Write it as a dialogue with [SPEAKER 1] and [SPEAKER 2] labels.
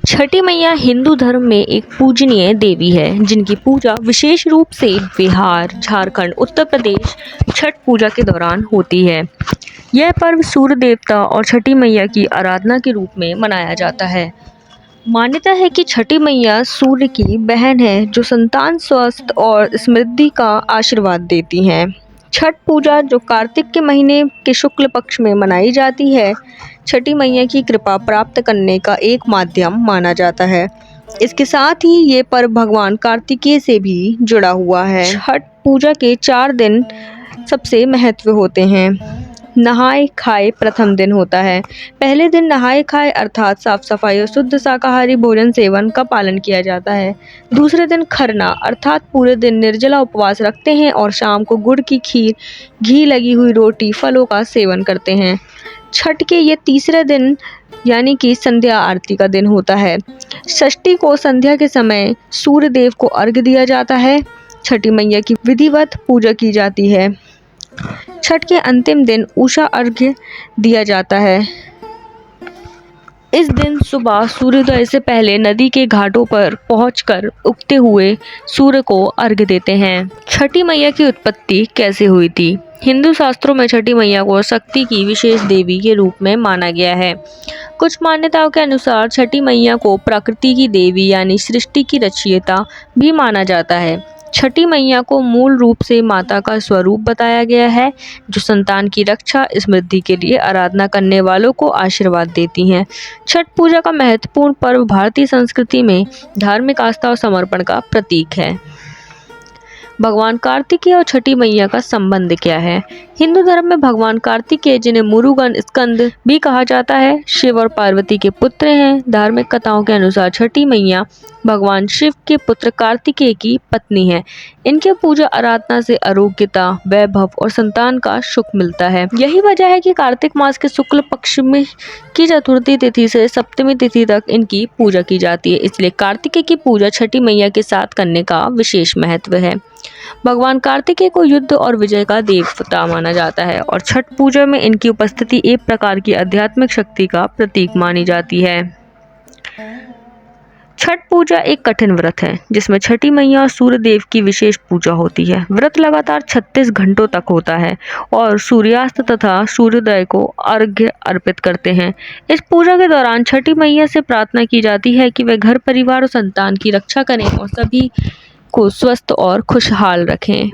[SPEAKER 1] छठी मैया हिंदू धर्म में एक पूजनीय देवी है जिनकी पूजा विशेष रूप से बिहार, झारखंड, उत्तर प्रदेश छठ पूजा के दौरान होती है। यह पर्व सूर्य देवता और छठी मैया की आराधना के रूप में मनाया जाता है। मान्यता है कि छठी मैया सूर्य की बहन है जो संतान, स्वास्थ्य और समृद्धि का आशीर्वाद देती हैं। छठ पूजा जो कार्तिक के महीने के शुक्ल पक्ष में मनाई जाती है, छठी मैया की कृपा प्राप्त करने का एक माध्यम माना जाता है। इसके साथ ही ये पर्व भगवान कार्तिकेय से भी जुड़ा हुआ है। छठ पूजा के 4 दिन सबसे महत्व होते हैं। नहाय खाए प्रथम दिन होता है। पहले दिन नहाय खाए अर्थात साफ सफाई और शुद्ध शाकाहारी भोजन सेवन का पालन किया जाता है। दूसरे दिन खरना अर्थात पूरे दिन निर्जला उपवास रखते हैं और शाम को गुड़ की खीर, घी लगी हुई रोटी, फलों का सेवन करते हैं। छठ के ये तीसरे दिन यानी कि संध्या आरती का दिन होता है। षष्ठी को संध्या के समय सूर्य देव को अर्घ्य दिया जाता है। छठी मैया की विधिवत पूजा की जाती है। छठ के अंतिम दिन उषा अर्घ्य दिया जाता है। इस दिन सुबह सूर्योदय से पहले नदी के घाटों पर पहुंचकर उगते हुए सूर्य को अर्घ्य देते हैं। छठी मैया की उत्पत्ति कैसे हुई थी? हिंदू शास्त्रों में छठी मैया को शक्ति की विशेष देवी के रूप में माना गया है। कुछ मान्यताओं के अनुसार छठी मैया को प्रकृति की देवी यानी सृष्टि की रचयिता भी माना जाता है। छठी मैया को मूल रूप से माता का स्वरूप बताया गया है जो संतान की रक्षा, समृद्धि के लिए आराधना करने वालों को आशीर्वाद देती हैं। छठ पूजा का महत्वपूर्ण पर्व भारतीय संस्कृति में धार्मिक आस्था और समर्पण का प्रतीक है। भगवान कार्तिकेय और छठी मैया का संबंध क्या है? हिंदू धर्म में भगवान कार्तिकेय, जिन्हें मुरुगन स्कंद भी कहा जाता है, शिव और पार्वती के पुत्र हैं। धार्मिक कथाओं के अनुसार छठी मैया भगवान शिव के पुत्र कार्तिकेय की पत्नी है। इनके पूजा आराधना से आरोग्यता, वैभव और संतान का सुख मिलता है। यही वजह है कि कार्तिक मास के शुक्ल पक्ष में की चतुर्थी तिथि से सप्तमी तिथि तक इनकी पूजा की जाती है। इसलिए कार्तिकेय की पूजा छठी मैया के साथ करने का विशेष महत्व है। भगवान कार्तिकेय को युद्ध और विजय का देवता माना जाता है और छठ पूजा में इनकी उपस्थिति एक प्रकार की आध्यात्मिक शक्ति का प्रतीक मानी जाती है। छठ पूजा एक कठिन व्रत है जिसमें छठी मैया और सूर्य देव की विशेष पूजा होती है। व्रत लगातार 36 घंटों तक होता है और सूर्यास्त तथा सूर्योदय को अर्घ्य अर्पित करते हैं। इस पूजा के दौरान छठी मैया से प्रार्थना की जाती है कि वे घर परिवार और संतान की रक्षा करें और सभी को स्वस्थ और खुशहाल रखें।